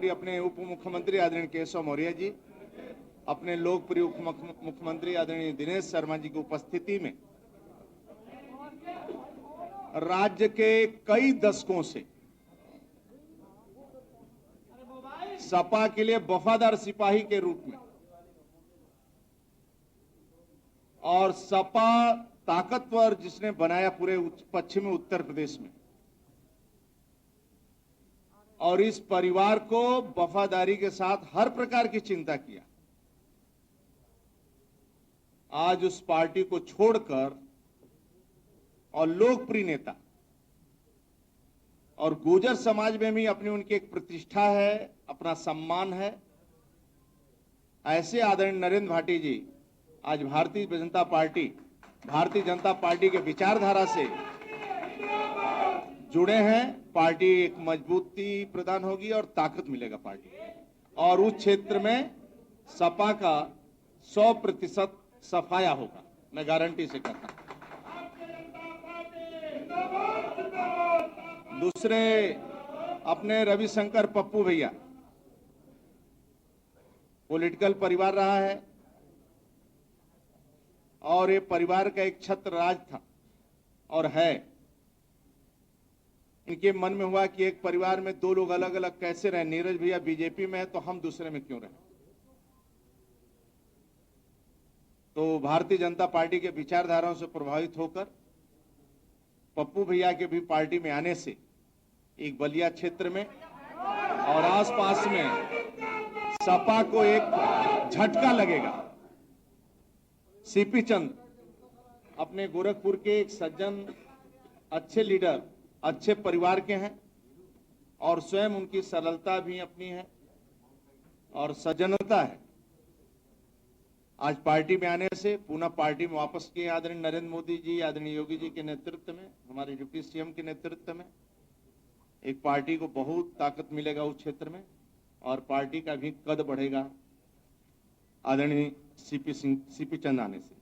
लोकप्रिय अपने उप मुख्यमंत्री आदरणीय केशव मौर्य जी, अपने लोकप्रिय उप मुख्यमंत्री आदरणीय दिनेश शर्मा जी की उपस्थिति में राज्य के कई दशकों से सपा के लिए वफादार सिपाही के रूप में और सपा ताकतवर जिसने बनाया पूरे पश्चिमी उत्तर प्रदेश में, और इस परिवार को वफादारी के साथ हर प्रकार की चिंता किया। आज उस पार्टी को छोड़कर और लोकप्रिय नेता और गुर्जर समाज में भी अपनी उनकी एक प्रतिष्ठा है, अपना सम्मान है, ऐसे आदरणीय नरेंद्र भाटी जी आज भारतीय जनता पार्टी के विचारधारा से जुड़े हैं। पार्टी एक मजबूती प्रदान होगी और ताकत मिलेगा पार्टी, और उस क्षेत्र में सपा का 100% सफाया होगा, मैं गारंटी से कहता हूं। दूसरे अपने रविशंकर पप्पू भैया, पॉलिटिकल परिवार रहा है और ये परिवार का एक छत्र राज था और है। इनके मन में हुआ कि एक परिवार में दो लोग अलग अलग कैसे रहे, नीरज भैया बीजेपी में है तो हम दूसरे में क्यों रहे। तो भारतीय जनता पार्टी के विचारधाराओं से प्रभावित होकर पप्पू भैया के भी पार्टी में आने से एक बलिया क्षेत्र में और आसपास में सपा को एक झटका लगेगा। सीपी चंद अपने गोरखपुर के एक सज्जन, अच्छे लीडर, अच्छे परिवार के हैं और स्वयं उनकी सरलता भी अपनी है और सज्जनता है। आज पार्टी में आने से पुनः पार्टी में वापस किए आदरणीय नरेंद्र मोदी जी, आदरणीय योगी जी के नेतृत्व में, हमारे डिप्टी सीएम के नेतृत्व में एक पार्टी को बहुत ताकत मिलेगा उस क्षेत्र में और पार्टी का भी कद बढ़ेगा आदरणीय सीपी चंद आने से।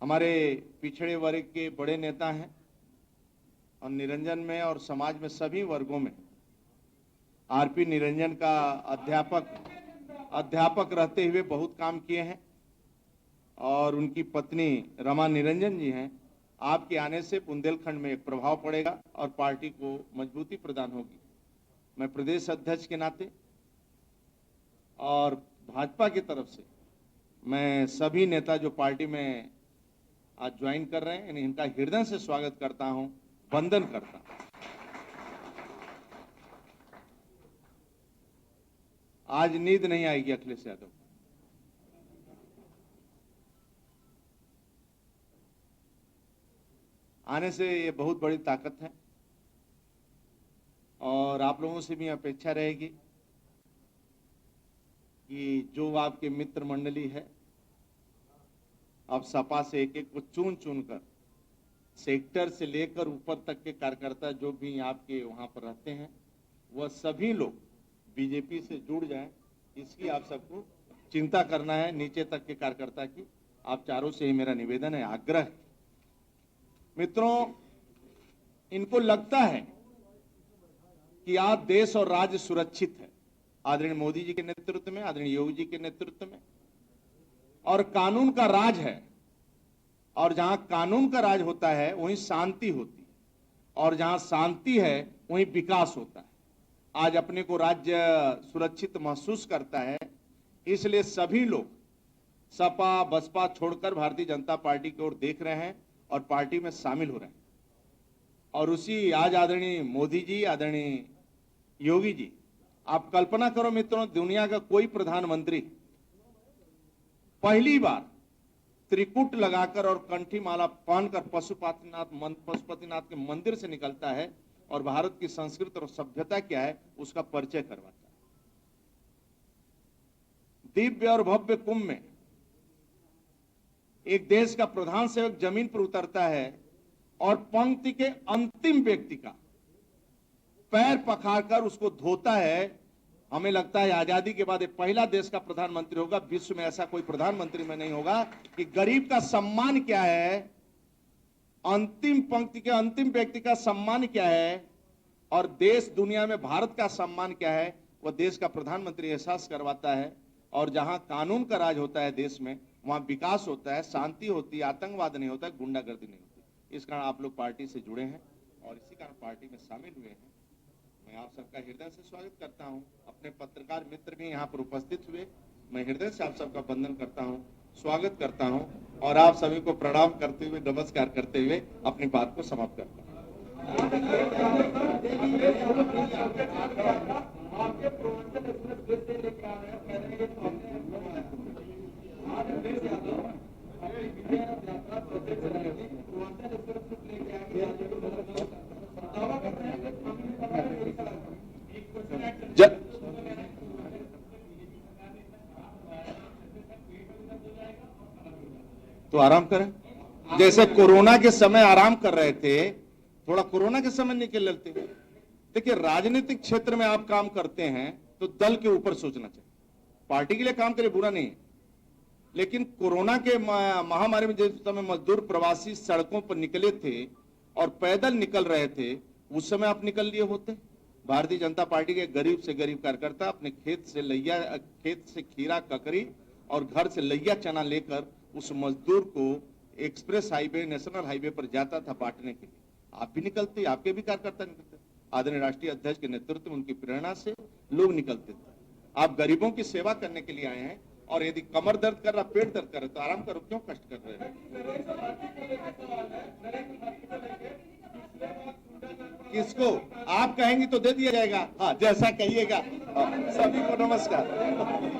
हमारे पिछड़े वर्ग के बड़े नेता हैं और निरंजन में और समाज में सभी वर्गों में आरपी निरंजन का अध्यापक रहते हुए बहुत काम किए हैं और उनकी पत्नी रमा निरंजन जी हैं। आपके आने से बुंदेलखंड में एक प्रभाव पड़ेगा और पार्टी को मजबूती प्रदान होगी। मैं प्रदेश अध्यक्ष के नाते और भाजपा की तरफ से मैं सभी नेता जो पार्टी में आज ज्वाइन कर रहे हैं इनका हृदय से स्वागत करता हूं, वंदन करता हूं। आज नींद नहीं आएगी अखिलेश यादव। आने से ये बहुत बड़ी ताकत है और आप लोगों से भी अपेक्षा रहेगी कि जो आपके मित्र मंडली है, आप सपा से एक एक को चुन कर सेक्टर से लेकर ऊपर तक के कार्यकर्ता जो भी आपके वहां पर रहते हैं वह सभी लोग बीजेपी से जुड़ जाएं, इसकी आप सबको चिंता करना है। नीचे तक के कार्यकर्ता की आप चारों से ही मेरा निवेदन है, आग्रह है। मित्रों, इनको लगता है कि आप देश और राज्य सुरक्षित है आदरणीय मोदी जी के नेतृत्व में, आदरणीय योगी जी के नेतृत्व में, और कानून का राज है और जहां कानून का राज होता है वहीं शांति होती है और जहां शांति है वहीं विकास होता है। आज अपने को राज्य सुरक्षित महसूस करता है, इसलिए सभी लोग सपा बसपा छोड़कर भारतीय जनता पार्टी की ओर देख रहे हैं और पार्टी में शामिल हो रहे हैं। और उसी आज आदरणीय मोदी जी, आदरणीय योगी जी, आप कल्पना करो मित्रों, दुनिया का कोई प्रधानमंत्री पहली बार त्रिकुट लगाकर और कंठी माला पहनकर पशुपतिनाथ के मंदिर से निकलता है और भारत की संस्कृति और सभ्यता क्या है उसका परिचय करवाता है। दिव्य और भव्य कुंभ में एक देश का प्रधान सेवक जमीन पर उतरता है और पंक्ति के अंतिम व्यक्ति का पैर पखारकर उसको धोता है। हमें लगता है आजादी के बाद पहला देश का प्रधानमंत्री होगा, विश्व में ऐसा कोई प्रधानमंत्री में नहीं होगा कि गरीब का सम्मान क्या है, अंतिम पंक्ति के अंतिम व्यक्ति का सम्मान क्या है और देश दुनिया में भारत का सम्मान क्या है वह देश का प्रधानमंत्री एहसास करवाता है। और जहां कानून का राज होता है देश में, वहां विकास होता है, शांति होती है, आतंकवाद नहीं होता है, गुंडागर्दी नहीं होती। इस कारण आप लोग पार्टी से जुड़े हैं और इसी कारण पार्टी में शामिल हुए हैं। मैं आप सबका हृदय से स्वागत करता हूं। अपने पत्रकार मित्र भी यहाँ पर उपस्थित हुए, मैं हृदय से आप सबका वंदन करता हूं, स्वागत करता हूं और आप सभी को प्रणाम करते हुए, नमस्कार करते हुए अपनी बात को समाप्त करता हूं। तो आराम करें, जैसे कोरोना के समय आराम कर रहे थे, थोड़ा कोरोना के समय निकल लेते। देखिए, राजनीतिक क्षेत्र में आप काम करते हैं तो दल के ऊपर सोचना चाहिए। पार्टी के लिए काम करे बुरा नहीं है, लेकिन कोरोना के महामारी में जिस समय मजदूर प्रवासी सड़कों पर निकले थे और पैदल निकल रहे थे, उस समय आप निकल लिए होते। भारतीय जनता पार्टी के गरीब से गरीब कार्यकर्ता अपने खेत से खीरा, ककड़ी और घर से लैया चना लेकर उस मजदूर को एक्सप्रेस हाईवे, नेशनल हाईवे पर जाता था बांटने के लिए। आप भी निकलते, आपके भी कार्यकर्ता निकलते। आदरणीय राष्ट्रीय अध्यक्ष के नेतृत्व में, उनकी प्रेरणा से लोग निकलते थे। आप गरीबों की सेवा करने के लिए आए हैं और यदि कमर दर्द कर रहा, पेट दर्द कर रहा तो आराम करो, क्यों कष्ट कर रहे हैं? किसको आप कहेंगे तो दे दिया जाएगा। हाँ, जैसा कहिएगा। सभी को नमस्कार।